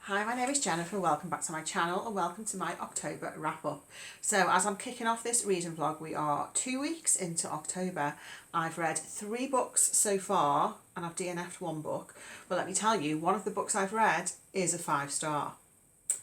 Hi, my name is Jennifer, welcome back to my channel and welcome to my October wrap up. So as I'm kicking off this reading vlog, we are 2 weeks into October. I've read 3 books so far and I've DNF'd 1 book, but let me tell you, one of the books I've read is a 5-star,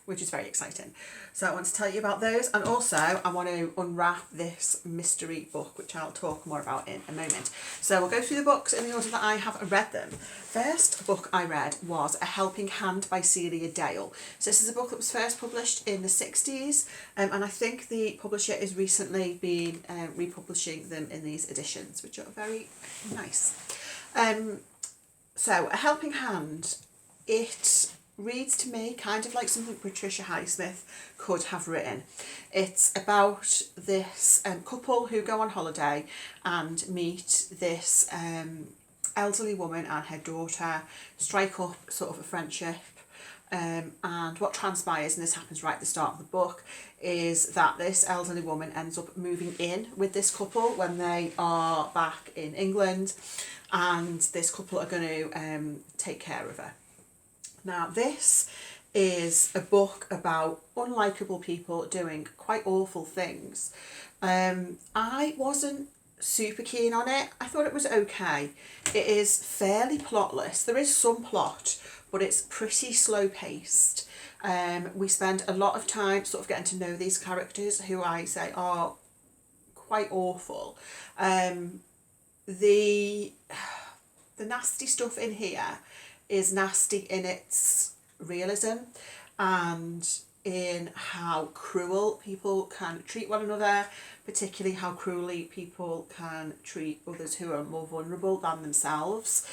which is very exciting. So I want to tell you about those, and also I want to unwrap this mystery book, which I'll talk more about in a moment. So we'll go through the books in the order that I have read them. First book I read was A Helping Hand by Celia Doyle. So this is a book that was first published in the 60s, and I think the publisher is recently been republishing them in these editions, which are very nice. So A Helping Hand, it reads to me kind of like something Patricia Highsmith could have written. It's about this couple who go on holiday and meet this elderly woman and her daughter, strike up sort of a friendship, and what transpires, and this happens right at the start of the book, is that this elderly woman ends up moving in with this couple when they are back in England, and this couple are going to take care of her. Now, this is a book about unlikable people doing quite awful things. I wasn't super keen on it. I thought it was okay. It is fairly plotless. There is some plot, but it's pretty slow paced. We spend a lot of time sort of getting to know these characters who I say are quite awful. The nasty stuff in here is nasty in its realism and in how cruel people can treat one another, particularly how cruelly people can treat others who are more vulnerable than themselves.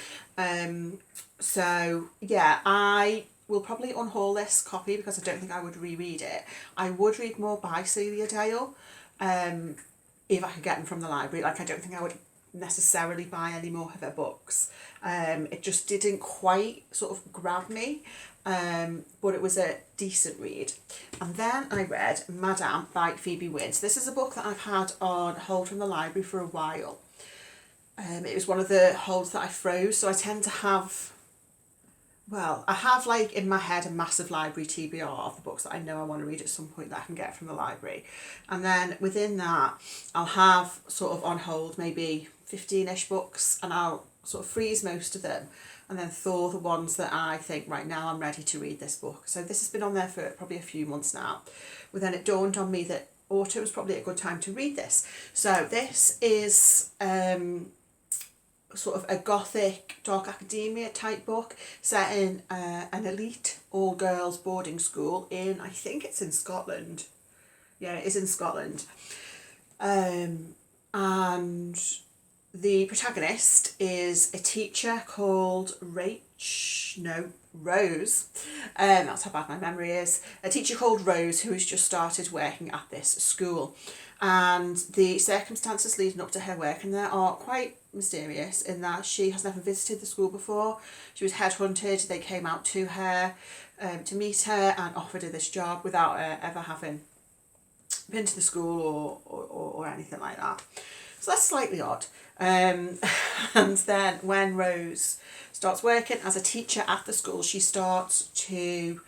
So yeah, I will probably unhaul this copy because I don't think I would reread it. I would read more by Celia Doyle if I could get them from the library. Like, I don't think I would necessarily buy any more of her books. It just didn't quite sort of grab me, but it was a decent read. And then I read Madame by Phoebe Wynne. So this is a book that I've had on hold from the library for a while. It was one of the holds that I froze, so I tend to have, well, I have like in my head a massive library TBR of the books that I know I want to read at some point that I can get from the library. And then within that, I'll have sort of on hold maybe 15-ish books, and I'll sort of freeze most of them and then thaw the ones that I think, right now I'm ready to read this book. So this has been on there for probably a few months now. But then it dawned on me that autumn was probably a good time to read this. So this is sort of a gothic dark academia type book set in an elite all-girls boarding school in, I think it's in Scotland. Yeah, it is in Scotland. And the protagonist is a teacher called Rose. That's how bad my memory is. A teacher called Rose who has just started working at this school. And the circumstances leading up to her work in there are quite mysterious in that she has never visited the school before. She was headhunted. They came out to her to meet her and offered her this job without her ever having been to the school or anything like that. So that's slightly odd. And then when Rose starts working as a teacher at the school, she starts to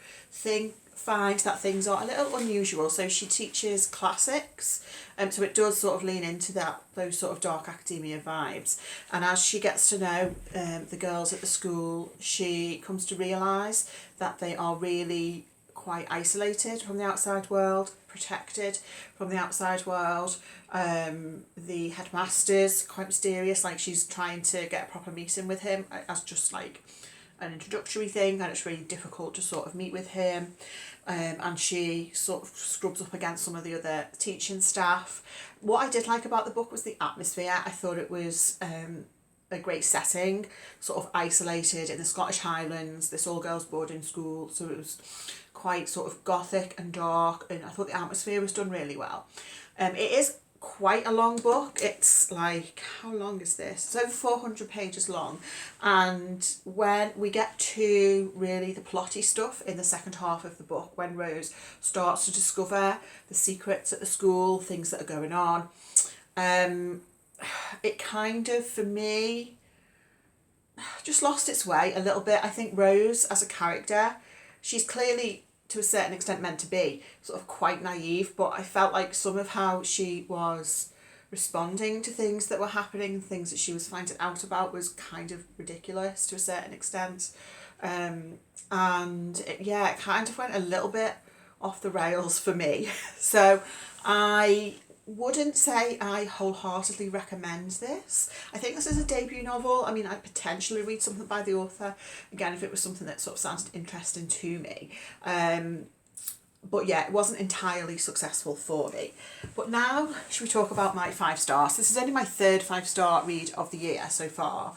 find that things are a little unusual. So she teaches classics, so it does sort of lean into those sort of dark academia vibes. And as she gets to know the girls at the school, she comes to realise that they are really quite isolated from the outside world, protected from the outside world. The headmaster's quite mysterious, like she's trying to get a proper meeting with him as just like an introductory thing, and it's really difficult to sort of meet with him. And she sort of scrubs up against some of the other teaching staff. What I did like about the book was the atmosphere. I thought it was a great setting, sort of isolated in the Scottish Highlands, this all-girls boarding school, so it was quite sort of gothic and dark, and I thought the atmosphere was done really well. It is quite a long book. It's like, how long is this? It's over 400 pages long, and when we get to really the plotty stuff in the second half of the book, when Rose starts to discover the secrets at the school, things that are going on, it kind of, for me, just lost its way a little bit. I think Rose as a character, she's clearly to a certain extent meant to be sort of quite naive, but I felt like some of how she was responding to things that were happening, things that she was finding out about, was kind of ridiculous to a certain extent. It kind of went a little bit off the rails for me. So I wouldn't say I wholeheartedly recommend this. I think this is a debut novel. I mean, I'd potentially read something by the author, again, if it was something that sort of sounded interesting to me. But yeah, it wasn't entirely successful for me. But now, should we talk about my 5 stars? This is only my 3rd 5-star read of the year so far.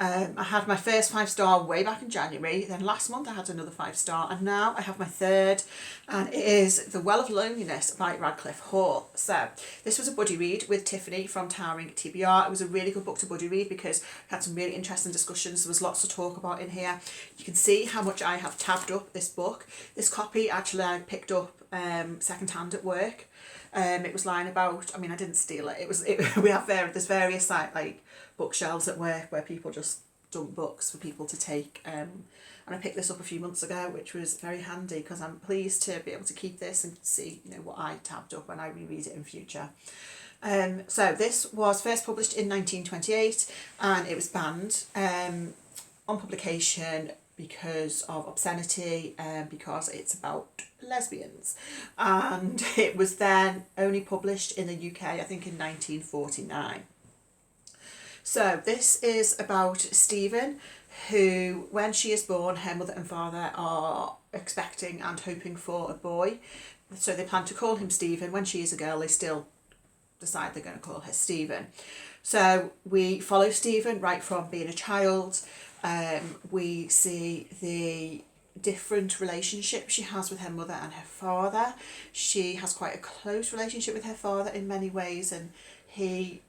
I had my first 5-star way back in January, then last month I had another 5-star, and now I have my 3rd, and it is The Well of Loneliness by Radclyffe Hall. So this was a buddy read with Tiffany from Towering TBR. It was a really good book to buddy read because it had some really interesting discussions. There was lots to talk about in here. You can see how much I have tabbed up this book. This copy actually I picked up second hand at work. It was lying about. I mean, I didn't steal it. We have there's various like bookshelves at work where people just dump books for people to take. And I picked this up a few months ago, which was very handy because I'm pleased to be able to keep this and see what I tabbed up when I reread it in future. So this was first published in 1928 and it was banned on publication because of obscenity and because it's about lesbians, and it was then only published in the UK I think in 1949. So this is about Stephen, who when she is born, her mother and father are expecting and hoping for a boy, so they plan to call him Stephen. When she is a girl, they still decide they're going to call her Stephen. So we follow Stephen right from being a child. We see the different relationship she has with her mother and her father. She has quite a close relationship with her father in many ways, and he,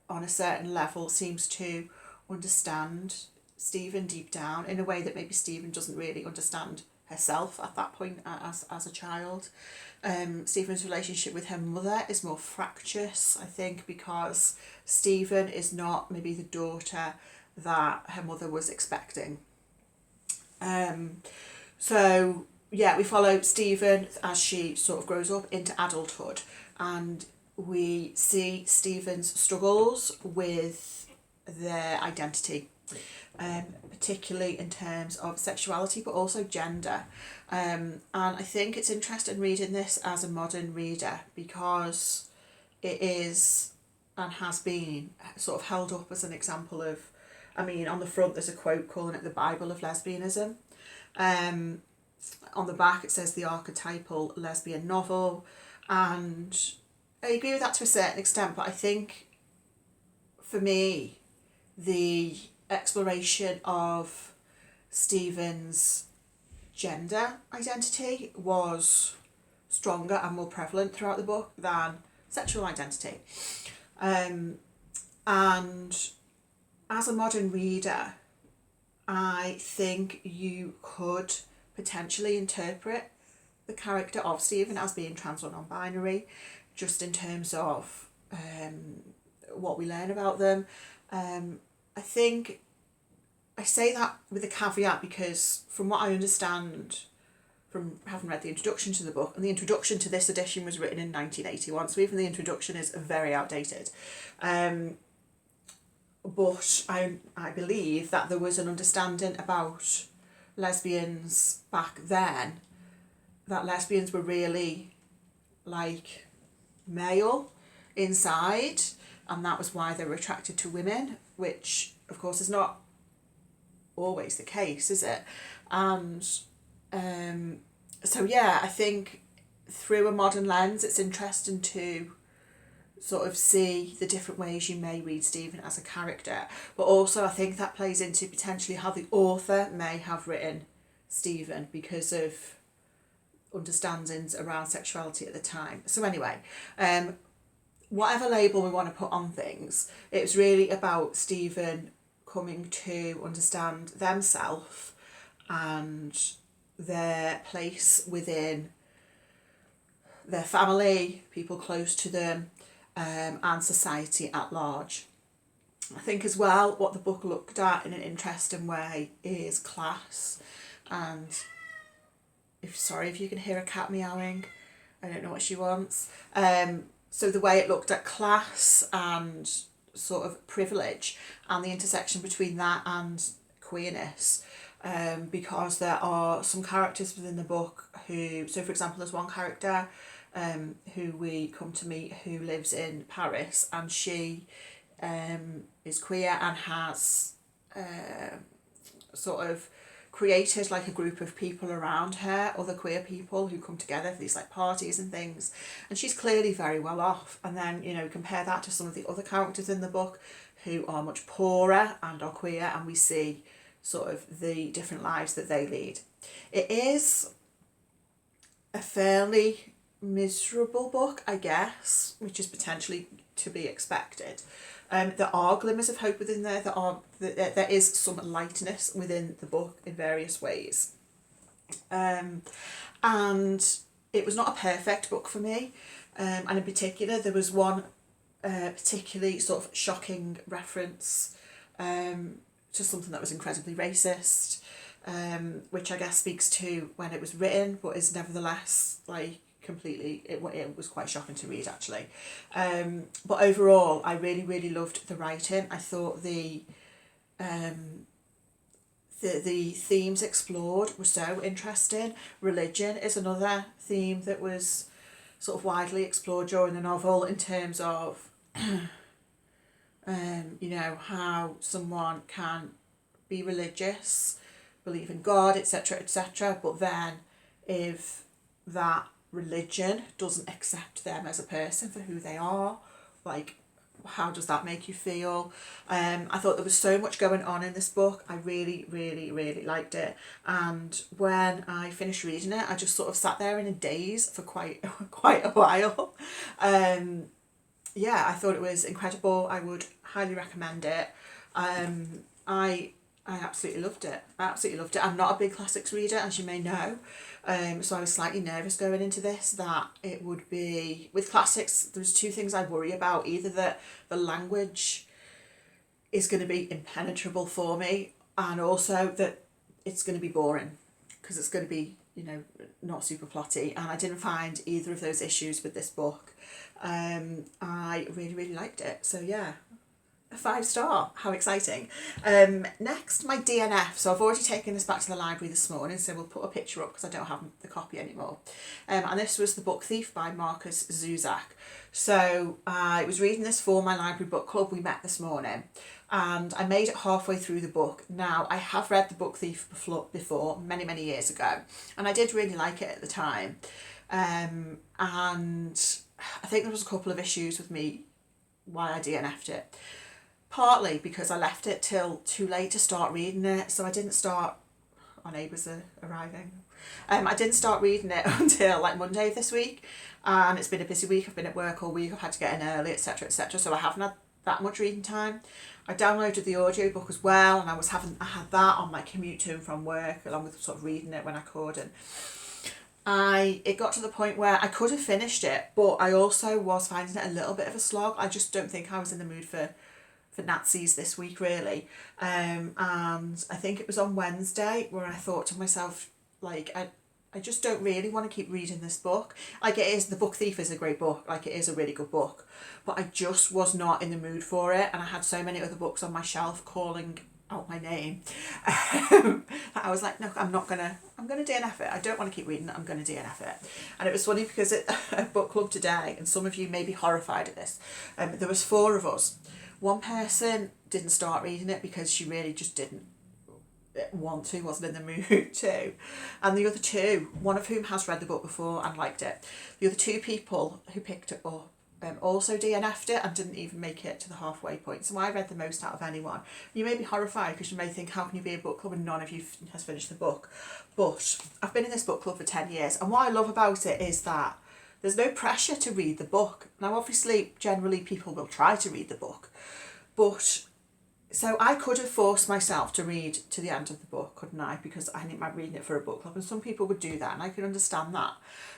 on a certain level, seems to understand Stephen deep down in a way that maybe Stephen doesn't really understand herself at that point as a child. Stephen's relationship with her mother is more fractious, I think, because Stephen is not maybe the daughter that her mother was expecting. So yeah, we follow Stephen as she sort of grows up into adulthood, and we see Stephen's struggles with their identity, particularly in terms of sexuality but also gender. And I think it's interesting reading this as a modern reader because it is and has been sort of held up as an example of, I mean, on the front there's a quote calling it the Bible of lesbianism. On the back it says the archetypal lesbian novel, and I agree with that to a certain extent, but I think for me the exploration of Stephen's gender identity was stronger and more prevalent throughout the book than sexual identity. And as a modern reader, I think you could potentially interpret the character of Stephen as being trans or non-binary, just in terms of what we learn about them. I think I say that with a caveat because from what I understand from having read the introduction to the book, and the introduction to this edition was written in 1981, so even the introduction is very outdated. But I believe that there was an understanding about lesbians back then, that lesbians were really like male inside, and that was why they were attracted to women, which of course is not always the case, is it? And so yeah, I think through a modern lens it's interesting to sort of see the different ways you may read Stephen as a character, but also I think that plays into potentially how the author may have written Stephen because of understandings around sexuality at the time. So anyway, whatever label we want to put on things, it was really about Stephen coming to understand themselves and their place within their family, people close to them, and society at large. I think as well what the book looked at in an interesting way is class and sorry if you can hear a cat meowing. I don't know what she wants. So the way it looked at class and sort of privilege and the intersection between that and queerness, because there are some characters within the book who, so for example, there's one character who we come to meet who lives in Paris, and she is queer and has sort of created like a group of people around her, other queer people who come together for these like parties and things, and she's clearly very well off. And then, you know, compare that to some of the other characters in the book who are much poorer and are queer, and we see sort of the different lives that they lead. It is a fairly miserable book, I guess, which is potentially to be expected. There are glimmers of hope within there. There is some lightness within the book in various ways. And it was not a perfect book for me. And in particular, there was one particularly sort of shocking reference to something that was incredibly racist, which I guess speaks to when it was written, but is nevertheless like completely, it was quite shocking to read actually. But overall, I really loved the writing. I thought the themes explored were so interesting. Religion is another theme that was sort of widely explored during the novel in terms of you know, how someone can be religious, believe in God, etc., etc., but then if that religion doesn't accept them as a person for who they are, like, how does that make you feel? I thought there was so much going on in this book. I really liked it, and when I finished reading it, I just sort of sat there in a daze for quite a while. Yeah, I thought it was incredible. I would highly recommend it. I absolutely loved it. I'm not a big classics reader, as you may know. So I was slightly nervous going into this that it would be, with classics, there's two things I worry about. Either that the language is going to be impenetrable for me, and also that it's going to be boring because it's going to be, you know, not super plotty. And I didn't find either of those issues with this book. I really liked it. So yeah, a 5-star. How exciting. Next, my DNF. So I've already taken this back to the library this morning, so we'll put a picture up because I don't have the copy anymore. And this was The Book Thief by Marcus Zusak. So I was reading this for my library book club. We met this morning and I made it halfway through the book. Now, I have read The Book Thief before many years ago, and I did really like it at the time. And I think there was a couple of issues with me why I DNF'd it. Partly because I left it till too late to start reading it, so I didn't start, our neighbours are arriving, I didn't start reading it until like Monday of this week, and it's been a busy week. I've been at work all week, I've had to get in early, etc, so I haven't had that much reading time. I downloaded the audiobook as well, and I had that on my commute to and from work, along with sort of reading it when I could, and it got to the point where I could have finished it, but I also was finding it a little bit of a slog. I just don't think I was in the mood for Nazis this week, really. And I think it was on Wednesday where I thought to myself, like, I just don't really want to keep reading this book. Like, it is, The Book Thief is a great book, like, it is a really good book, but I just was not in the mood for it, and I had so many other books on my shelf calling out my name. I was like, no, I'm gonna DNF it. I don't want to keep reading it, I'm gonna DNF it. And it was funny because at book club today, and some of you may be horrified at this, there was 4 of us. One person didn't start reading it because she really just didn't want to, wasn't in the mood to. And the other 2, one of whom has read the book before and liked it. The other 2 people who picked it up also DNF'd it and didn't even make it to the halfway point. So I read the most out of anyone. You may be horrified because you may think, how can you be a book club and none of you has finished the book? But I've been in this book club for 10 years, and what I love about it is that there's no pressure to read the book. Now, obviously, generally people will try to read the book, but so I could have forced myself to read to the end of the book, couldn't I? Because I didn't mind reading it for a book club, and some people would do that, and I can understand that.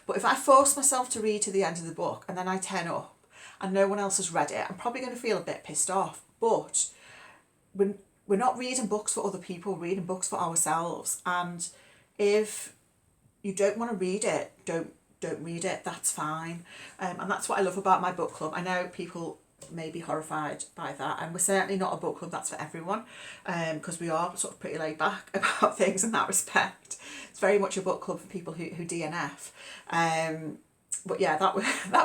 But if I force myself to read to the end of the book and then I turn up and no one else has read it, I'm probably going to feel a bit pissed off. But we're not reading books for other people, we're reading books for ourselves. And if you don't want to read it, don't read it, that's fine. And that's what I love about my book club. I know people may be horrified by that, and we're certainly not a book club that's for everyone, because we are sort of pretty laid back about things in that respect. It's very much a book club for people who DNF. But yeah, that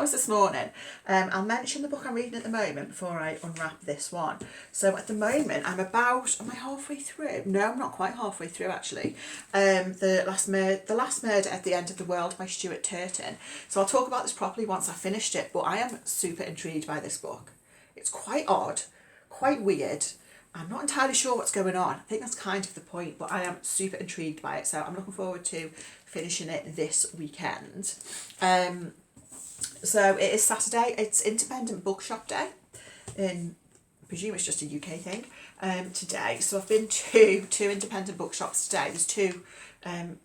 was this morning. I'll mention the book I'm reading at the moment before I unwrap this one. So at the moment, am I halfway through? No, I'm not quite halfway through actually. The Last Murder at the End of the World by Stuart Turton. So I'll talk about this properly once I've finished it, but I am super intrigued by this book. It's quite odd, quite weird. I'm not entirely sure what's going on. I think that's kind of the point, but I am super intrigued by it. So I'm looking forward to finishing it this weekend. So it is Saturday. It's Independent Bookshop Day. I presume it's just a UK thing today. So I've been to two independent bookshops today. There's two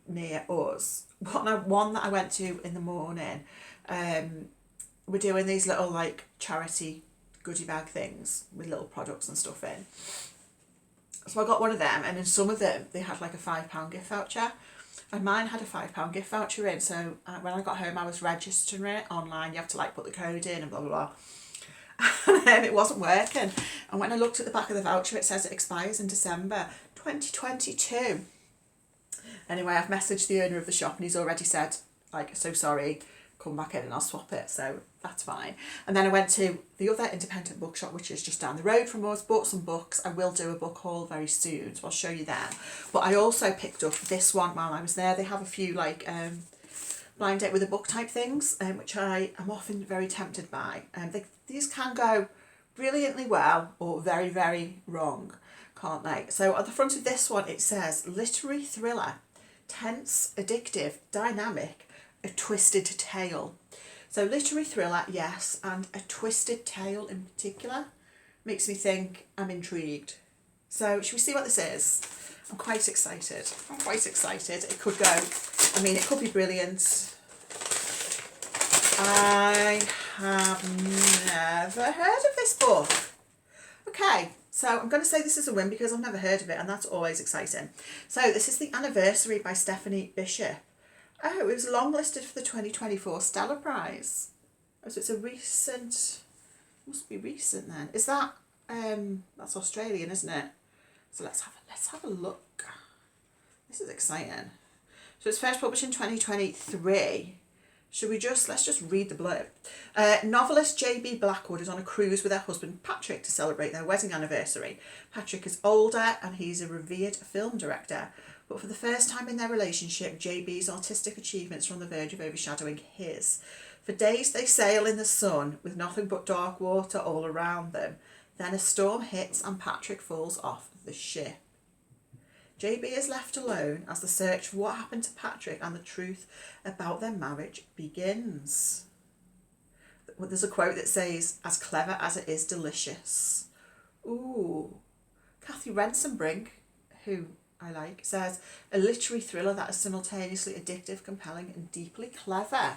near us. One that I went to in the morning. We're doing these little like charity goodie bag things with little products and stuff in. So I got one of them, and in some of them they had like a £5 gift voucher, and mine had a £5 gift voucher in. So when I got home, I was registering it online. You have to like put the code in and blah blah blah, and it wasn't working. And when I looked at the back of the voucher, it says it expires in December 2022. Anyway, I've messaged the owner of the shop, and he's already said like, so sorry, come back in and I'll swap it. So that's fine. And then I went to the other independent bookshop, which is just down the road from us, bought some books. I will do a book haul very soon, so I'll show you them. But I also picked up this one while I was there. They have a few like blind date with a book type things, which I am often very tempted by. These can go brilliantly well or very, very wrong, can't they? So at the front of this one, it says literary thriller, tense, addictive, dynamic, a twisted tale. So literary thriller, yes, and a twisted tale in particular makes me think I'm intrigued. So should we see what this is? I'm quite excited. It could go, it could be brilliant. I have never heard of this book. Okay, so I'm going to say this is a win because I've never heard of it, and that's always exciting. So this is The Anniversary by Stephanie Bishop. Oh, it was longlisted for the 2024 Stella Prize. Oh, so it's a recent, must be recent then. Is that, that's Australian, isn't it? So let's have a look. This is exciting. So it's first published in 2023. Let's just read the blurb. Novelist J.B. Blackwood is on a cruise with her husband Patrick to celebrate their wedding anniversary. Patrick is older and he's a revered film director. But for the first time in their relationship, JB's artistic achievements are on the verge of overshadowing his. For days they sail in the sun with nothing but dark water all around them. Then a storm hits and Patrick falls off the ship. JB is left alone as the search for what happened to Patrick and the truth about their marriage begins. There's a quote that says, as clever as it is delicious. Ooh. Kathy Rensenbrink, who I like, says, a literary thriller that is simultaneously addictive, compelling and deeply clever.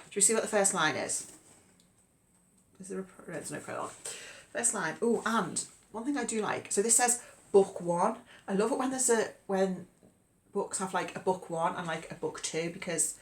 Should we see what the first line is? There's no prologue. First line. Ooh, and one thing I do like, so this says book one. I love it when books have like a book one and like a book two, because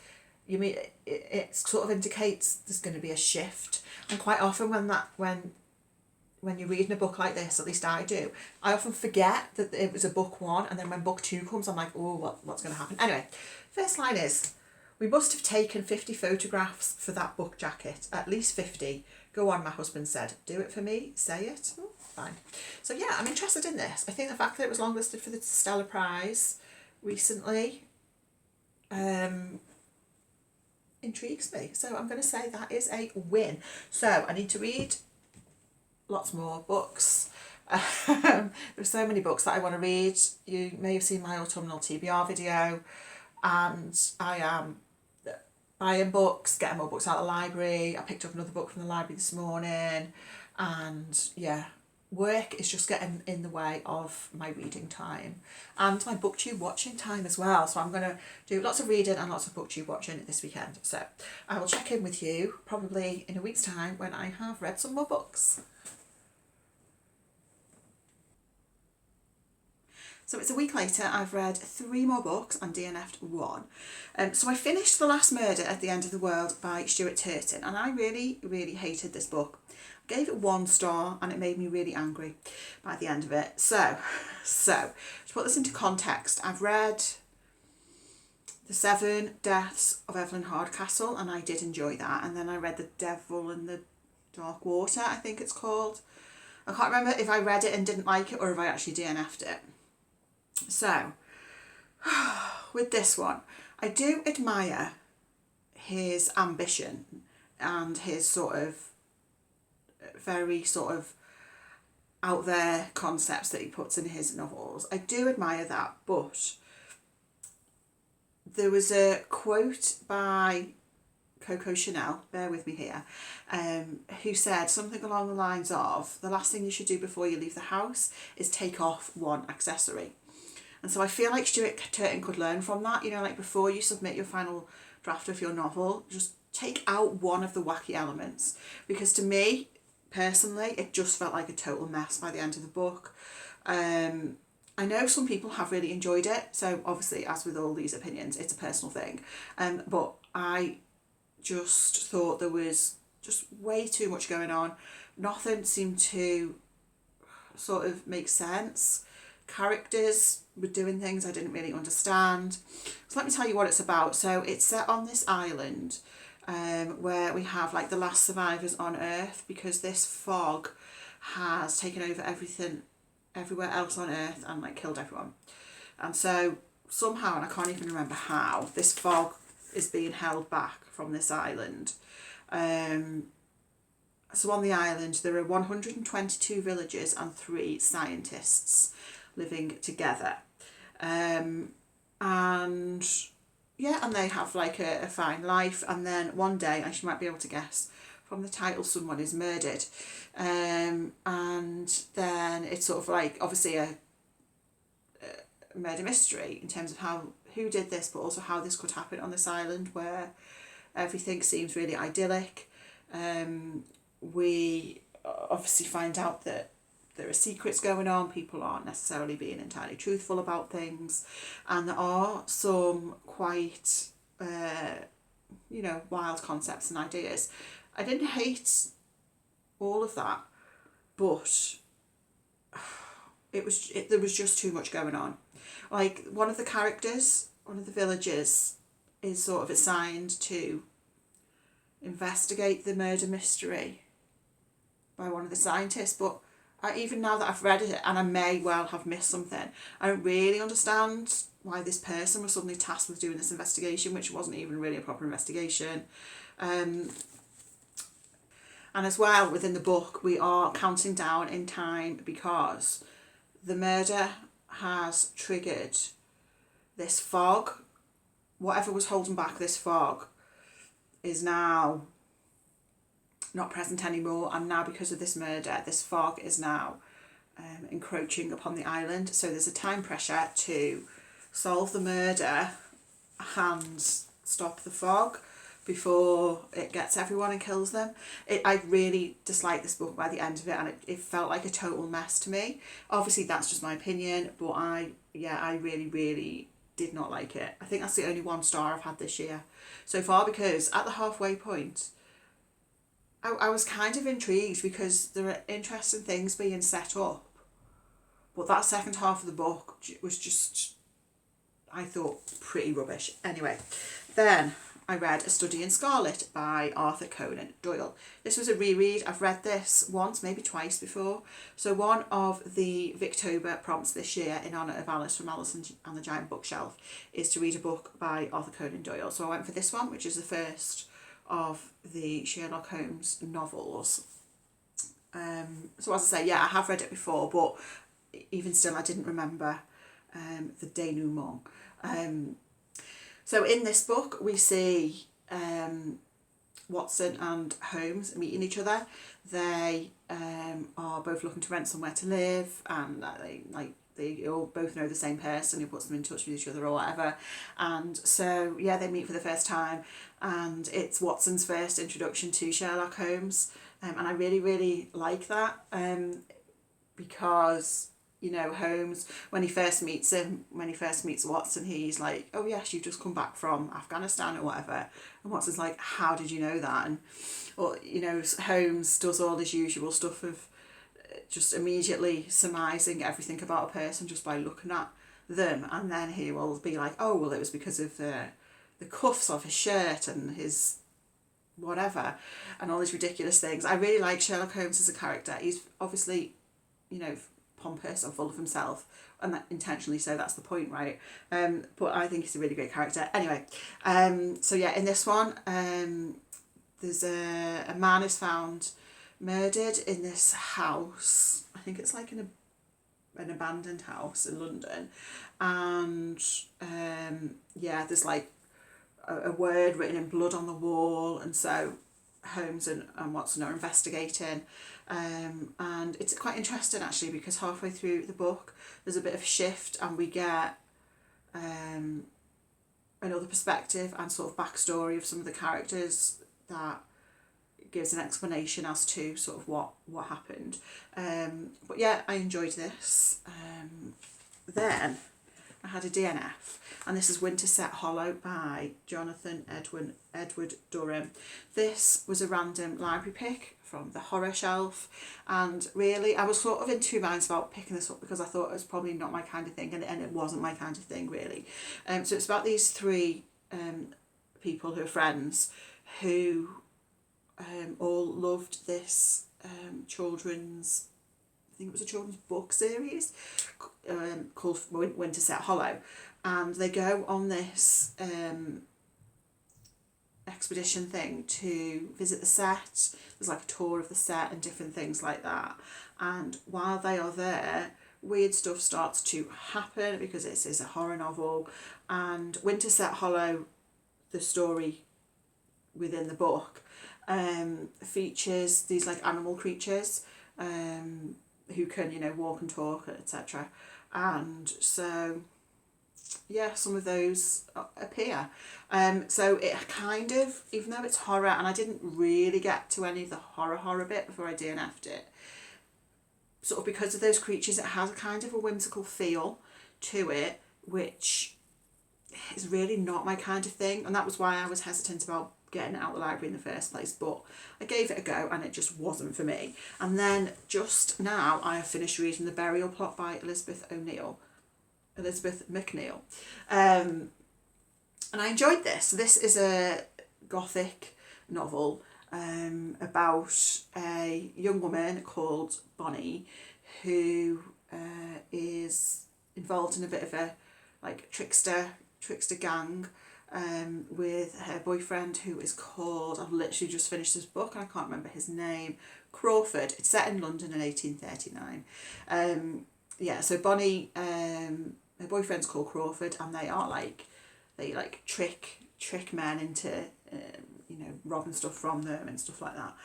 it sort of indicates there's going to be a shift. And quite often when you're reading a book like this, at least I do, I often forget that it was a book one, and then when book two comes, I'm like, oh, what's going to happen? Anyway, first line is, we must have taken 50 photographs for that book jacket, at least 50. Go on, my husband said. Do it for me, say it. Fine. So yeah, I'm interested in this. I think the fact that it was longlisted for the Stella Prize recently intrigues me. So I'm going to say that is a win. So I need to read lots more books. There's so many books that I want to read. You may have seen my autumnal TBR video, and I am buying books, getting more books out of the library. I picked up another book from the library this morning, and yeah, work is just getting in the way of my reading time and my booktube watching time as well. So I'm going to do lots of reading and lots of booktube watching this weekend. So I will check in with you probably in a week's time when I have read some more books. So it's a week later, I've read 3 more books and DNF'd 1. So I finished The Last Murder at the End of the World by Stuart Turton, and I really, really hated this book. I gave it 1 star and it made me really angry by the end of it. So to put this into context, I've read The 7 Deaths of Evelyn Hardcastle, and I did enjoy that. And then I read The Devil in the Dark Water, I think it's called. I can't remember if I read it and didn't like it or if I actually DNF'd it. So, with this one, I do admire his ambition and his sort of very sort of out there concepts that he puts in his novels. I do admire that, but there was a quote by Coco Chanel, bear with me here, who said something along the lines of, the last thing you should do before you leave the house is take off 1 accessory. And so I feel like Stuart Turton could learn from that, you know, like before you submit your final draft of your novel, just take out one of the wacky elements. Because to me, personally, it just felt like a total mess by the end of the book. I know some people have really enjoyed it, so obviously, as with all these opinions, it's a personal thing. But I just thought there was just way too much going on. Nothing seemed to sort of make sense. Characters were doing things I didn't really understand. So let me tell you what it's about. So it's set on this island where we have like the last survivors on Earth, because this fog has taken over everything everywhere else on Earth and like killed everyone. And so somehow, and I can't even remember how, this fog is being held back from this island. So on the island there are 122 villagers and 3 scientists living together. And yeah, and they have like a fine life, and then one day, as you might be able to guess from the title, someone is murdered. And then it's sort of like obviously a murder mystery in terms of who did this, but also how this could happen on this island where everything seems really idyllic. We obviously find out that there are secrets going on, people aren't necessarily being entirely truthful about things, and there are some quite wild concepts and ideas. I didn't hate all of that, but there was just too much going on. Like one of the characters, one of the villagers, is sort of assigned to investigate the murder mystery by one of the scientists, but even now that I've read it, and I may well have missed something, I don't really understand why this person was suddenly tasked with doing this investigation, which wasn't even really a proper investigation. And as well, within the book, we are counting down in time because the murder has triggered this fog. Whatever was holding back this fog is now not present anymore, and now because of this murder, this fog is now encroaching upon the island. So there's a time pressure to solve the murder and stop the fog before it gets everyone and kills them. I really disliked this book by the end of it, and it felt like a total mess to me. Obviously that's just my opinion, but I really, really did not like it. I think that's the only 1 star I've had this year so far, because at the halfway point I was kind of intrigued because there are interesting things being set up, but that second half of the book was just, I thought, pretty rubbish. Anyway, then I read A Study in Scarlet by Arthur Conan Doyle. This was a reread. I've read this once, maybe twice before. So one of the Victober prompts this year in honour of Alice from Alice and the Giant Bookshelf is to read a book by Arthur Conan Doyle. So I went for this one, which is the first of the Sherlock Holmes novels. So as I say, yeah, I have read it before, but even still I didn't remember the denouement. So in this book we see Watson and Holmes meeting each other. They are both looking to rent somewhere to live, and they all both know the same person who puts them in touch with each other or whatever. And so yeah, they meet for the first time, and it's Watson's first introduction to Sherlock Holmes, and I really, really like that because you know, Holmes, when he first meets Watson, he's like, oh yes, you've just come back from Afghanistan or whatever. And Watson's like, how did you know that? And, or, you know, Holmes does all his usual stuff of just immediately surmising everything about a person just by looking at them. And then he will be like, oh, well, it was because of the cuffs of his shirt and his whatever and all these ridiculous things. I really like Sherlock Holmes as a character. He's obviously, you know, pompous and full of himself, and that intentionally so, that's the point, right? But I think he's a really great character. Anyway, so yeah, in this one, there's a man is found murdered in this house. I think it's like an abandoned house in London, and yeah, there's like a word written in blood on the wall, and so Holmes and Watson are investigating, and it's quite interesting actually, because halfway through the book there's a bit of a shift and we get another perspective and sort of backstory of some of the characters that gives an explanation as to sort of what happened. But yeah, I enjoyed this. Then I had a DNF, and this is Winterset Hollow by Jonathan Edward Durham. This was a random library pick from the horror shelf, and really I was sort of in two minds about picking this up because I thought it was probably not my kind of thing, and it wasn't my kind of thing really. So it's about these three people who are friends who all loved this children's, I think it was a children's book series called Winterset Hollow, and they go on this expedition thing to visit the set. There's like a tour of the set and different things like that, and while they are there, weird stuff starts to happen because this is a horror novel. And Winterset Hollow, the story within the book, features these like animal creatures who can, you know, walk and talk, etc. And so yeah, some of those appear. So it kind of, even though it's horror, and I didn't really get to any of the horror bit before I DNF'd it, sort of because of those creatures, it has a kind of a whimsical feel to it, which is really not my kind of thing, and that was why I was hesitant about getting it out of the library in the first place. But I gave it a go and it just wasn't for me. And then just now I have finished reading The Burial Plot by Elizabeth Macneal, and I enjoyed this. This is a gothic novel about a young woman called Bonnie who is involved in a bit of a like trickster gang with her boyfriend, who is called, I've literally just finished this book and I can't remember his name, Crawford. It's set in London in 1839. Yeah, so Bonnie, her boyfriend's called Crawford, and they trick men into you know, robbing stuff from them and stuff like that.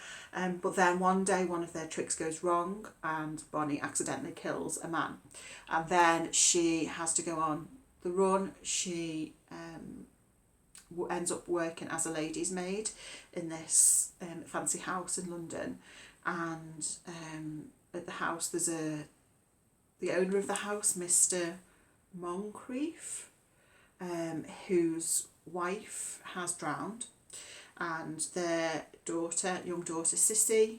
But then one day one of their tricks goes wrong and Bonnie accidentally kills a man, and then she has to go on the run. She ends up working as a lady's maid in this fancy house in London, and at the house there's the owner of the house, Mr Moncrief, whose wife has drowned, and their young daughter Sissy,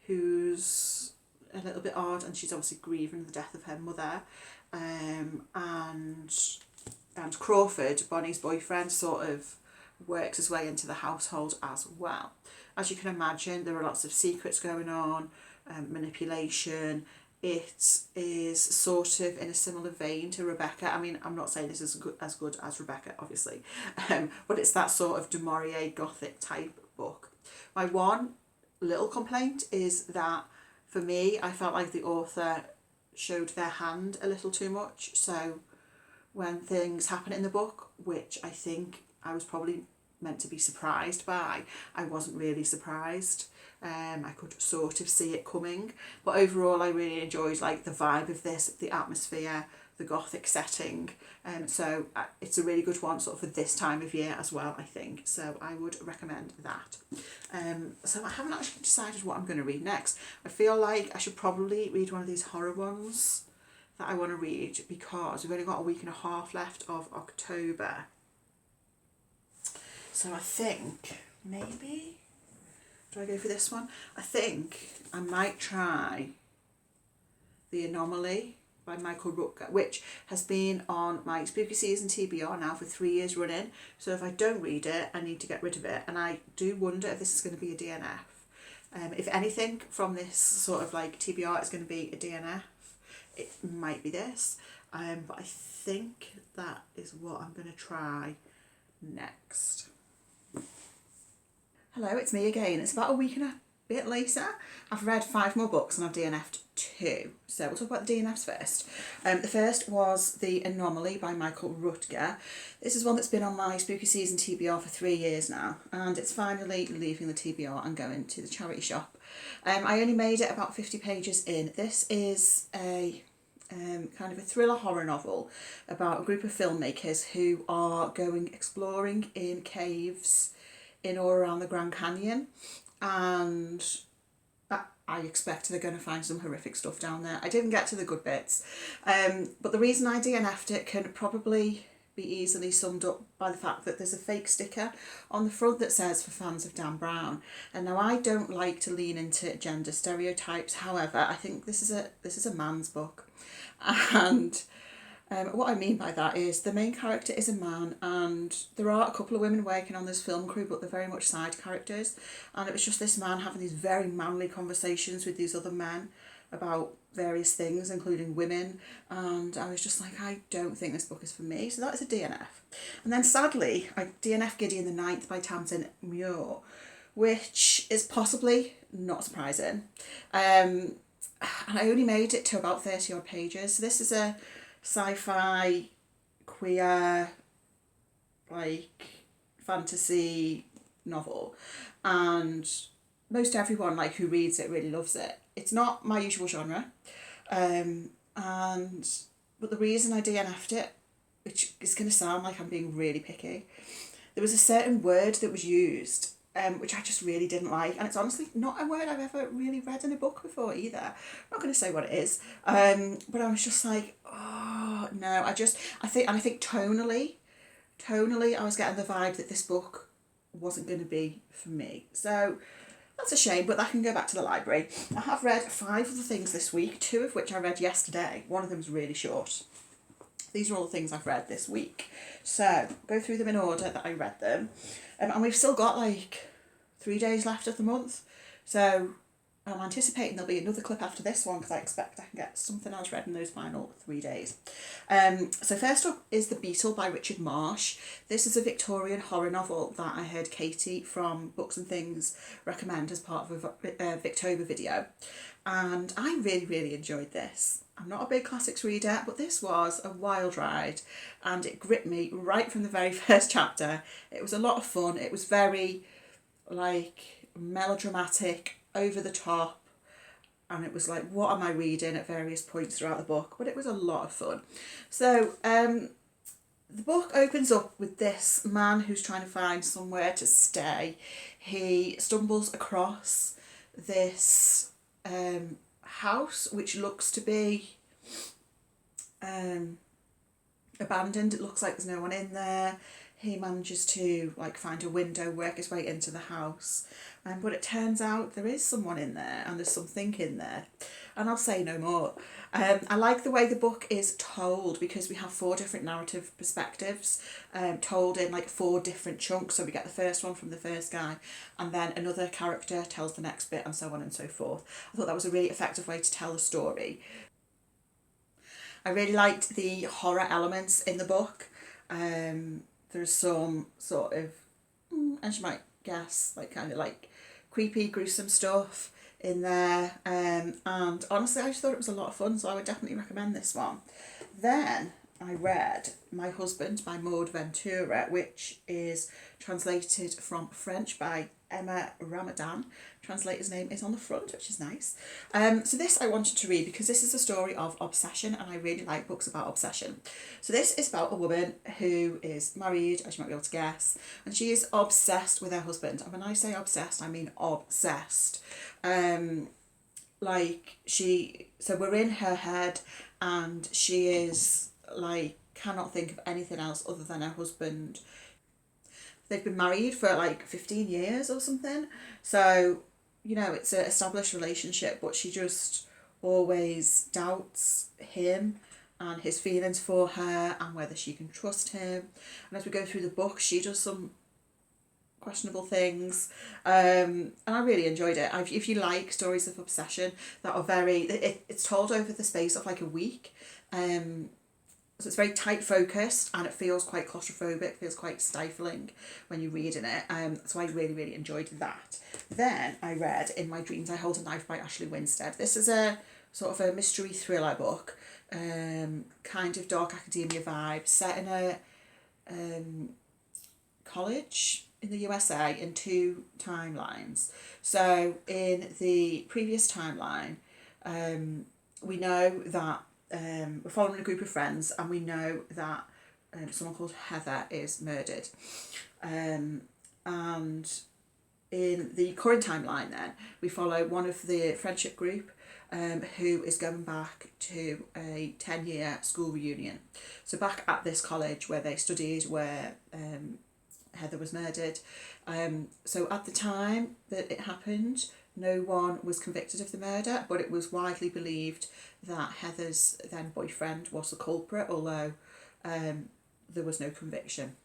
who's a little bit odd, and she's obviously grieving the death of her mother, and Crawford, Bonnie's boyfriend, sort of works his way into the household as well. As you can imagine, there are lots of secrets going on, manipulation. It is sort of in a similar vein to Rebecca. I mean, I'm not saying this is as good as Rebecca, obviously, but it's that sort of du Maurier gothic type book. My one little complaint is that, for me, I felt like the author showed their hand a little too much. So when things happen in the book, which I think I was probably meant to be surprised by, I wasn't really surprised. I could sort of see it coming, but overall I really enjoyed like the vibe of this, the atmosphere, the gothic setting, so it's a really good one sort of for this time of year as well, I think, so I would recommend that. So I haven't actually decided what I'm going to read next. I feel like I should probably read one of these horror ones that I want to read because we've only got a week and a half left of October. So I think maybe, do I go for this one? I think I might try The Anomaly by Michael Rutger, which has been on my spooky season TBR now for 3 years running. So if I don't read it, I need to get rid of it. And I do wonder if this is going to be a DNF. If anything from this sort of like TBR is going to be a DNF, it might be this. But I think that is what I'm going to try next. Hello, it's me again. It's about a week and a bit later. I've read 5 more books and I've DNF'd 2. So we'll talk about the DNFs first. The first was The Anomaly by Michael Rutger. This is one that's been on my spooky season TBR for 3 years now, and it's finally leaving the TBR and going to the charity shop. I only made it about 50 pages in. This is a kind of a thriller horror novel about a group of filmmakers who are going exploring in caves in or around the Grand Canyon, and I expect they're going to find some horrific stuff down there. I didn't get to the good bits, but the reason I DNF'd it can probably be easily summed up by the fact that there's a fake sticker on the front that says "for fans of Dan Brown." And now I don't like to lean into gender stereotypes. However, I think this is a man's book, and what I mean by that is the main character is a man, and there are a couple of women working on this film crew, but they're very much side characters. And it was just this man having these very manly conversations with these other men about various things, including women. And I was just like, I don't think this book is for me. So that is a DNF. And then sadly, I DNF Gideon the Ninth by Tamsyn Muir, which is possibly not surprising. And I only made it to about 30 odd pages. So this is a sci-fi, queer, like fantasy novel, and most everyone like who reads it really loves it. It's not my usual genre, but the reason I DNF'd it, which is going to sound like I'm being really picky, there was a certain word that was used which I just really didn't like, and it's honestly not a word I've ever really read in a book before either. I'm not going to say what it is, but I was just like, oh no, I think tonally I was getting the vibe that this book wasn't going to be for me. So that's a shame, but that can go back to the library. I have read 5 other things this week, 2 of which I read yesterday. One of them is really short. These are all the things I've read this week. So go through them in order that I read them. And we've still got like 3 days left of the month. So I'm anticipating there'll be another clip after this one because I expect I can get something else read in those final 3 days. So first up is The Beetle by Richard Marsh. This is a Victorian horror novel that I heard Katie from Books and Things recommend as part of a Victober video. And I really, really enjoyed this. I'm not a big classics reader, but this was a wild ride and it gripped me right from the very first chapter. It was a lot of fun. It was very like melodramatic, over the top, and it was like, what am I reading at various points throughout the book? But it was a lot of fun. So the book opens up with this man who's trying to find somewhere to stay. He stumbles across this house which looks to be abandoned. It looks like there's no one in there. He manages to like find a window, work his way into the house, but it turns out there is someone in there and there's something in there, and I'll say no more. I like the way the book is told because we have 4 different narrative perspectives told in like 4 different chunks. So we get the first one from the first guy, and then another character tells the next bit, and so on and so forth. I thought that was a really effective way to tell a story. I really liked the horror elements in the book. There's some sort of, as you might guess, like kind of like creepy, gruesome stuff in there. And honestly, I just thought it was a lot of fun, so I would definitely recommend this one. Then I read My Husband by Maud Ventura, which is translated from French by Emma Ramadan. Translator's name is on the front, which is nice. So this I wanted to read because this is a story of obsession, and I really like books about obsession. So this is about a woman who is married, as you might be able to guess, and she is obsessed with her husband. And when I say obsessed, I mean obsessed. like so we're in her head, and she is like cannot think of anything else other than her husband. They've been married for like 15 years or something, so you know it's an established relationship, but she just always doubts him and his feelings for her and whether she can trust him. And as we go through the book, she does some questionable things, and I really enjoyed it. If you like stories of obsession that are it's told over the space of like a week, so it's very tight focused, and it feels quite claustrophobic, feels quite stifling when you're reading it. So I really enjoyed that. Then I read In My Dreams I Hold a Knife by Ashley Winstead. This is a sort of a mystery thriller book, kind of dark academia vibe, set in a college in the USA in two timelines. So in the previous timeline, we know that we're following a group of friends, and we know that someone called Heather is murdered. And in the current timeline then, we follow one of the friendship group who is going back to a 10-year school reunion. So back at this college where they studied, where Heather was murdered. So at the time that it happened, no one was convicted of the murder, but it was widely believed that Heather's then boyfriend was the culprit, although there was no conviction.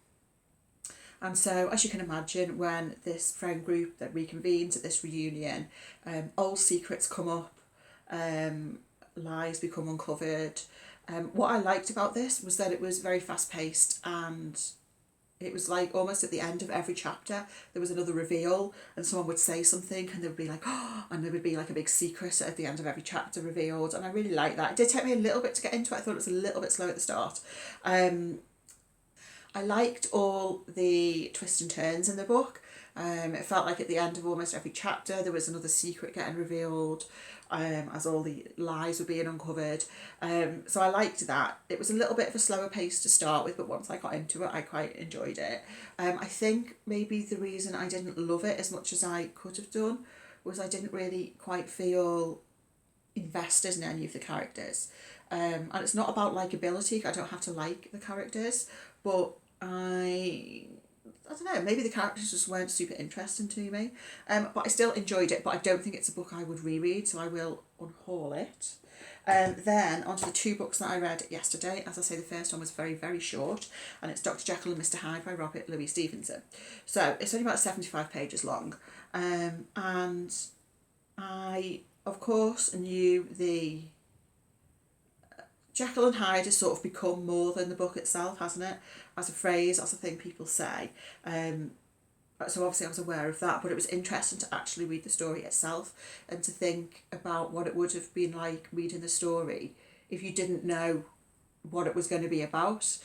And so, as you can imagine, when this friend group that reconvenes at this reunion, old secrets come up, lies become uncovered. What I liked about this was that it was very fast paced, and it was like almost at the end of every chapter there was another reveal, and someone would say something and they would be like, oh, and there would be like a big secret at the end of every chapter revealed, and I really liked that. It did take me a little bit to get into it. I thought it was a little bit slow at the start. I liked all the twists and turns in the book. It felt like at the end of almost every chapter there was another secret getting revealed, as all the lies were being uncovered. So I liked that. It was a little bit of a slower pace to start with, but once I got into it, I quite enjoyed it. I think maybe the reason I didn't love it as much as I could have done was I didn't really quite feel invested in any of the characters. And it's not about likability. I don't have to like the characters, but I don't know, maybe the characters just weren't super interesting to me. But I still enjoyed it, but I don't think it's a book I would reread, so I will unhaul it. Then onto the two books that I read yesterday. As I say, the first one was very short, and it's Dr. Jackal and Mr Hyde by Robert Louis Stevenson. So it's only about 75 pages long, and I of course knew the Jekyll and Hyde has sort of become more than the book itself, hasn't it? As a phrase, as a thing people say. So obviously I was aware of that, but it was interesting to actually read the story itself and to think about what it would have been like reading the story if you didn't know what it was going to be about.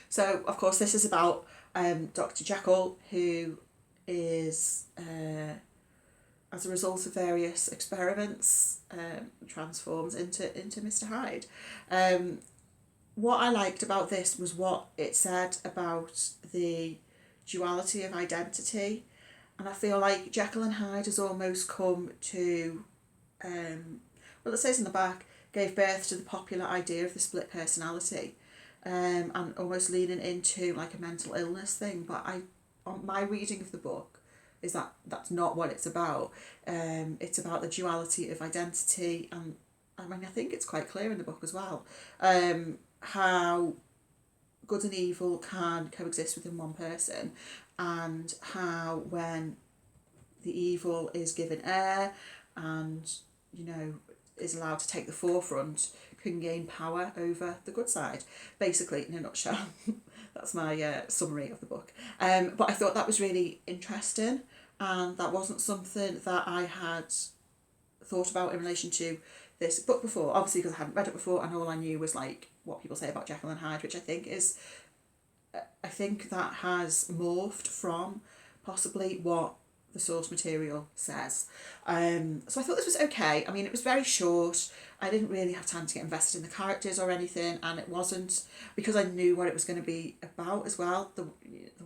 So of course this is about Dr. Jekyll, who is as a result of various experiments, transforms into Mr. Hyde. What I liked about this was what it said about the duality of identity, and I feel like Jekyll and Hyde has almost come to, well, it says in the back, gave birth to the popular idea of the split personality, and almost leaning into like a mental illness thing. But on my reading of the book, is that that's not what it's about. It's about the duality of identity, and I mean I think it's quite clear in the book as well, how good and evil can coexist within one person, and how when the evil is given air and, you know, is allowed to take the forefront, can gain power over the good side. Basically, in a nutshell, that's my summary of the book. But I thought that was really interesting, and that wasn't something that I had thought about in relation to this book before, obviously because I hadn't read it before, and all I knew was like what people say about Jekyll and Hyde, which I think that has morphed from possibly what the source material says. So I thought this was okay. I mean, it was very short. I didn't really have time to get invested in the characters or anything, and it wasn't because I knew what it was going to be about as well. There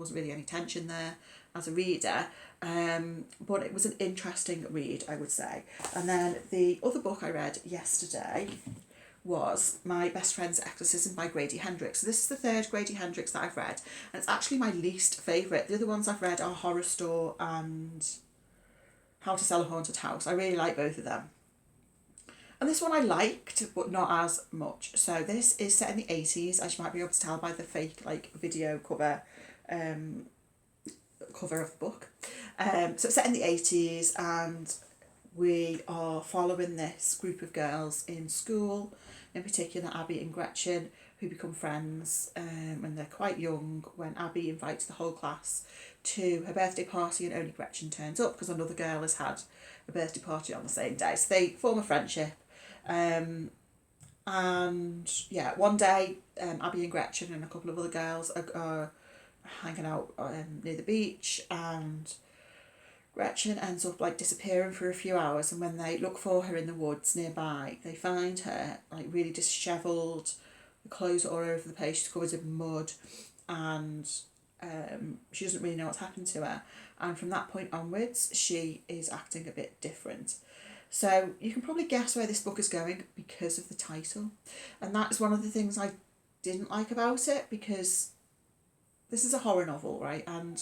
wasn't really any tension there as a reader, but it was an interesting read, I would say. And then the other book I read yesterday was My Best Friend's Exorcism by Grady Hendrix. So this is the third Grady Hendrix that I've read, and it's actually my least favourite. The other ones I've read are Horror Store and How to Sell a Haunted House. I really like both of them. And this one I liked, but not as much. So this is set in the 80s, as you might be able to tell by the fake like video cover cover of the book. So it's set in the 80s, and we are following this group of girls in school, in particular Abby and Gretchen, who become friends when they're quite young, when Abby invites the whole class to her birthday party and only Gretchen turns up because another girl has had a birthday party on the same day. So they form a friendship. And yeah, one day Abby and Gretchen and a couple of other girls are hanging out near the beach, and Gretchen ends up like disappearing for a few hours, and when they look for her in the woods nearby, they find her like really dishevelled. The clothes are all over the place, she's covered in mud, and she doesn't really know what's happened to her. And from that point onwards, she is acting a bit different. So you can probably guess where this book is going because of the title. And that is one of the things I didn't like about it, because this is a horror novel, right? And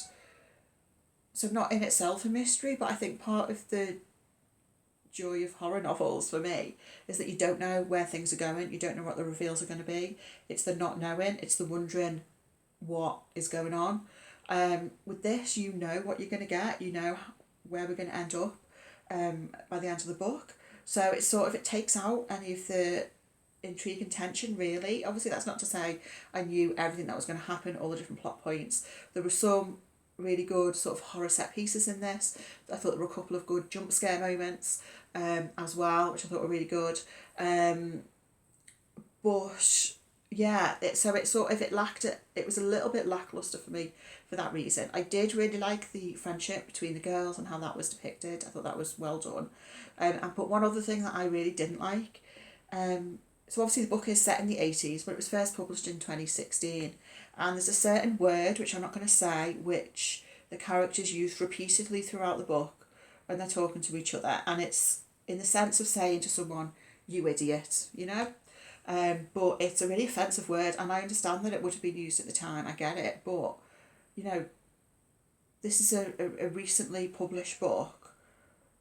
so not in itself a mystery, but I think part of the joy of horror novels for me is that you don't know where things are going, you don't know what the reveals are going to be. It's the not knowing, it's the wondering what is going on. With this, you know what you're going to get, you know where we're going to end up by the end of the book. So it's sort of, it takes out any of the intrigue and tension, really. Obviously that's not to say I knew everything that was going to happen, all the different plot points. There were some really good sort of horror set pieces in this. I thought there were a couple of good jump scare moments as well, which I thought were really good. But yeah, it was a little bit lacklustre for me for that reason. I did really like the friendship between the girls and how that was depicted. I thought that was well done. But one other thing that I really didn't like, so obviously the book is set in the 80s, but it was first published in 2016. And there's a certain word, which I'm not going to say, which the characters use repeatedly throughout the book when they're talking to each other. And it's in the sense of saying to someone, you idiot, you know? But it's a really offensive word, and I understand that it would have been used at the time, I get it, but, you know, this is a recently published book.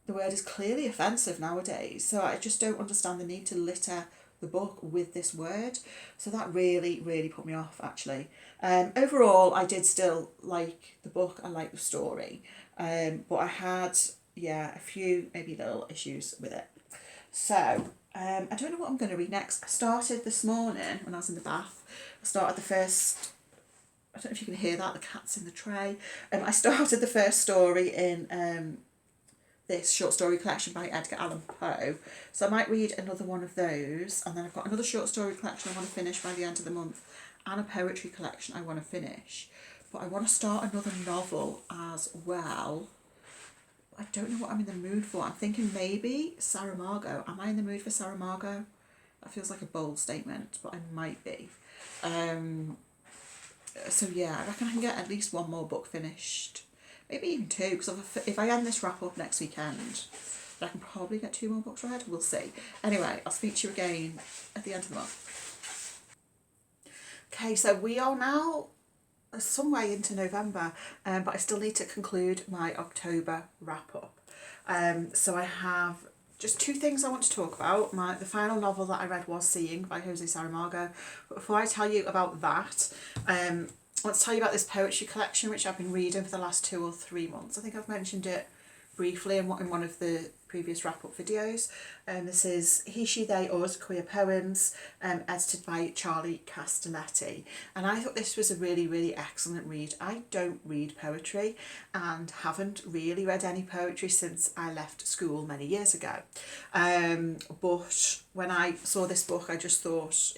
The word is clearly offensive nowadays, so I just don't understand the need to litter the book with this word. So that really, really put me off, actually. Overall, I did still like the book, I liked the story, but I had, a few maybe little issues with it. So, I don't know what I'm going to read next. I started this morning when I was in the bath. I started the first, I don't know if you can hear that, the cat's in the tray. I started the first story in this short story collection by Edgar Allan Poe. So I might read another one of those. And then I've got another short story collection I want to finish by the end of the month, and a poetry collection I want to finish. But I want to start another novel as well. I don't know what I'm in the mood for. I'm thinking maybe Sarah Margot. Am I in the mood for Sarah Margot? That feels like a bold statement, but I might be. So yeah, I reckon I can get at least one more book finished. Maybe even two, because if I end this wrap up next weekend, I can probably get 2 more books read. We'll see. Anyway, I'll speak to you again at the end of the month. Okay, so we are now some way into November, but I still need to conclude my October wrap up. So I have just 2 things I want to talk about. The final novel that I read was Seeing by José Saramago. But before I tell you about that, I want to tell you about this poetry collection which I've been reading for the last 2 or 3 months. I think I've mentioned it briefly in one of the previous wrap-up videos. This is He, She, They, Us, Queer Poems, edited by Charlie Castelletti. And I thought this was a really, really excellent read. I don't read poetry and haven't really read any poetry since I left school many years ago. But when I saw this book, I just thought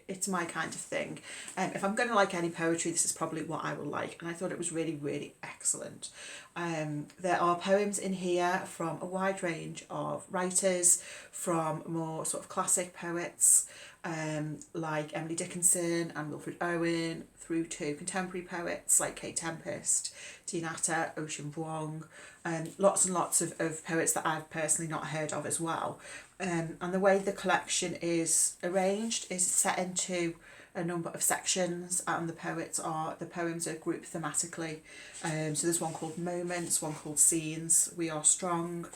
it's my kind of thing. If I'm going to like any poetry, this is probably what I will like, and I thought it was really, really excellent. There are poems in here from a wide range of writers, from more sort of classic poets, like Emily Dickinson and Wilfred Owen, through to contemporary poets like Kate Tempest, Dean Atta, Ocean Vuong, and lots of poets that I've personally not heard of as well. And the way the collection is arranged is set into a number of sections, and the poems are grouped thematically. So there's one called Moments, one called Scenes, We Are Strong,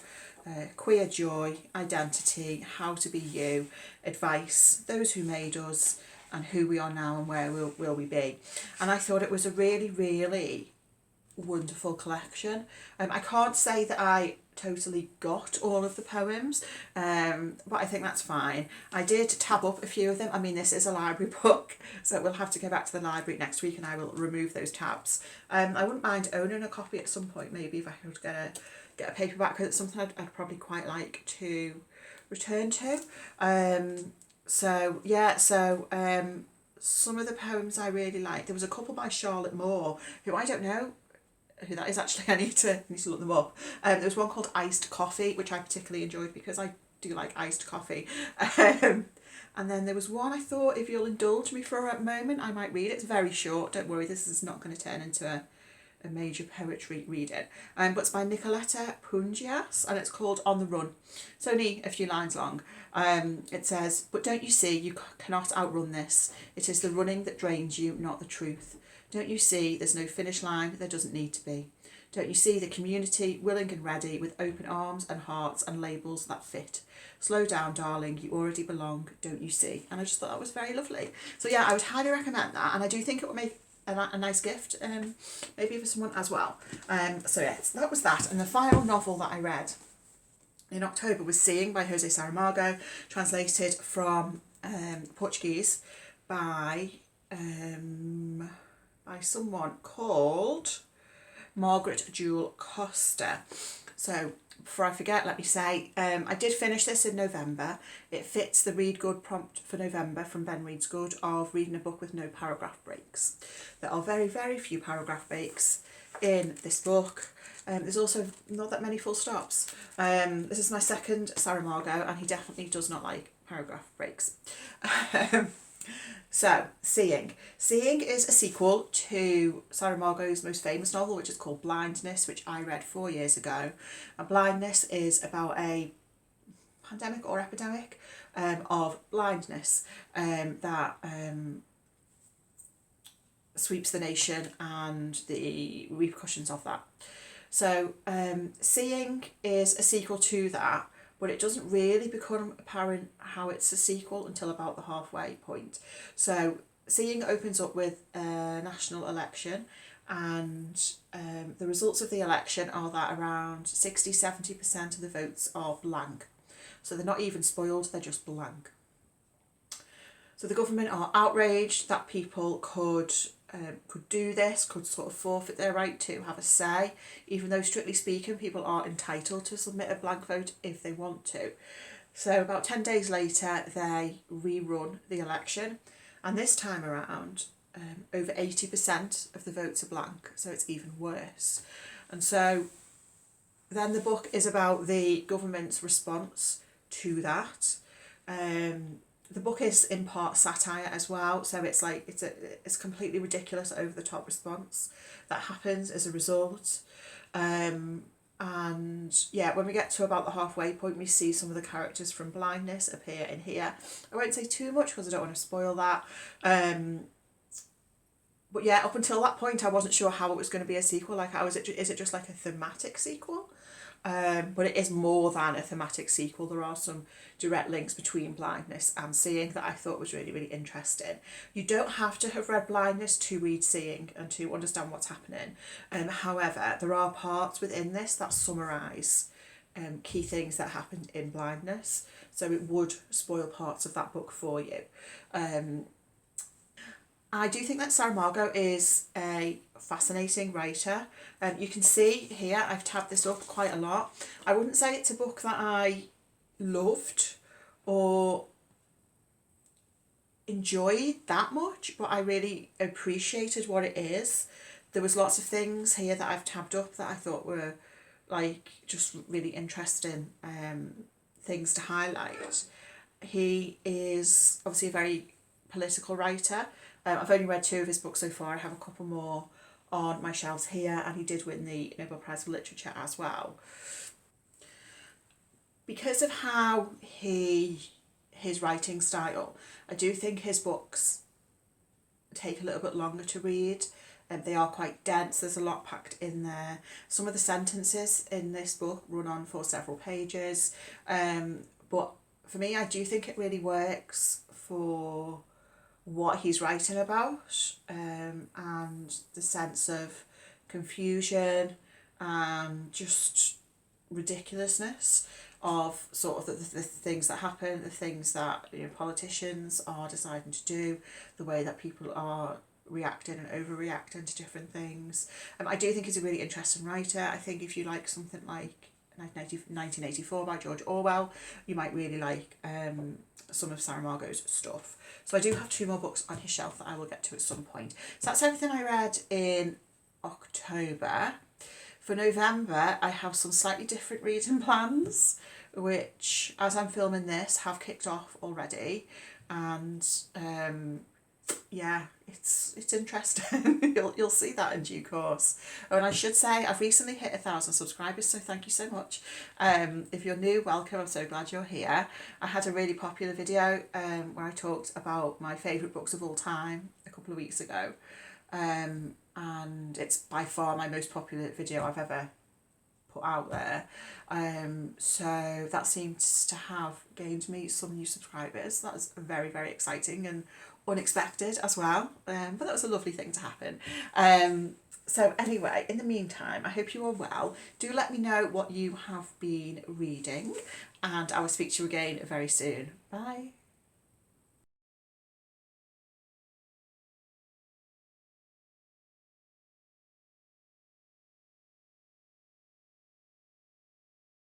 Queer Joy, Identity, How to Be You, Advice, Those Who Made Us, and Who We Are Now and Where will we be. And I thought it was a really, really wonderful collection. I can't say that I totally got all of the poems, but I think that's fine. I did tab up a few of them. I mean, this is a library book, so we'll have to go back to the library next week and I will remove those tabs. I wouldn't mind owning a copy at some point, maybe if I could get a paperback, because it's something I'd probably quite like to return to. Some of the poems I really liked. There was a couple by Charlotte Moore, who I don't know who that is actually. I need to look them up. There was one called Iced Coffee, which I particularly enjoyed because I do like iced coffee. And then there was one I thought, if you'll indulge me for a moment, I might read it. It's very short, don't worry, this is not going to turn into a major poetry reading. But it's by Nicoletta Pungias and it's called On the Run. It's only a few lines long. It says, "But don't you see, you cannot outrun this. It is the running that drains you, not the truth. Don't you see, there's no finish line, there doesn't need to be. Don't you see the community willing and ready with open arms and hearts and labels that fit. Slow down, darling, you already belong, don't you see?" And I just thought that was very lovely. So yeah, I would highly recommend that, and I do think it would make a nice gift, maybe for someone as well. So yes, that was that. And the final novel that I read in October was Seeing by José Saramago, translated from Portuguese by someone called Margaret Jewel Costa. So before I forget, let me say, I did finish this in November. It fits the Read Good prompt for November from Ben Reads Good of reading a book with no paragraph breaks. There are very, very few paragraph breaks in this book. There's also not that many full stops. This is my second Saramago, and he definitely does not like paragraph breaks. So, Seeing. Seeing is a sequel to Saramago's most famous novel, which is called Blindness, which I read 4 years ago. And Blindness is about a pandemic or epidemic of blindness that sweeps the nation and the repercussions of that. So, Seeing is a sequel to that, but it doesn't really become apparent how it's a sequel until about the halfway point. So Seeing opens up with a national election, and the results of the election are that around 60-70% of the votes are blank. So they're not even spoiled, they're just blank. So the government are outraged that people could do this, could sort of forfeit their right to have a say, even though strictly speaking people are entitled to submit a blank vote if they want to. So about 10 days later they rerun the election, and this time around over 80% of the votes are blank, so it's even worse. And so then the book is about the government's response to that. The book is in part satire as well, so it's like it's a completely ridiculous, over the top response that happens as a result. And yeah, when we get to about the halfway point, we see some of the characters from Blindness appear in here. I won't say too much because I don't want to spoil that. But yeah, up until that point, I wasn't sure how it was going to be a sequel. Like, how is it just like a thematic sequel? But it is more than a thematic sequel. There are some direct links between Blindness and Seeing that I thought was really, really interesting. You don't have to have read Blindness to read Seeing and to understand what's happening. However, there are parts within this that summarise key things that happened in Blindness. So it would spoil parts of that book for you. I do think that Saramago is a fascinating writer. You can see here, I've tabbed this up quite a lot. I wouldn't say it's a book that I loved or enjoyed that much, but I really appreciated what it is. There was lots of things here that I've tabbed up that I thought were like just really interesting things to highlight. He is obviously a very political writer. I've only read 2 of his books so far. I have a couple more on my shelves here, and he did win the Nobel Prize for Literature as well. Because of how his writing style, I do think his books take a little bit longer to read. They are quite dense, there's a lot packed in there. Some of the sentences in this book run on for several pages. But for me, I do think it really works for what he's writing about, and the sense of confusion and just ridiculousness of sort of the things that happen, the things that, you know, politicians are deciding to do, the way that people are reacting and overreacting to different things. I do think he's a really interesting writer. I think if you like something like 1984 by George Orwell, you might really like some of Saramago's stuff. So I do have 2 more books on his shelf that I will get to at some point. So that's everything I read in October. For November, I have some slightly different reading plans, which, as I'm filming this, have kicked off already. And yeah, it's interesting. you'll see that in due course. Oh, and I should say I've recently hit 1,000 subscribers, so thank you so much. If you're new, welcome. I'm so glad you're here. I had a really popular video where I talked about my favourite books of all time a couple of weeks ago, and it's by far my most popular video I've ever put out there. So that seems to have gained me some new subscribers. That was very, very exciting and unexpected as well, but that was a lovely thing to happen. So anyway, in the meantime, I hope you are well. Do let me know what you have been reading, and I will speak to you again very soon. Bye.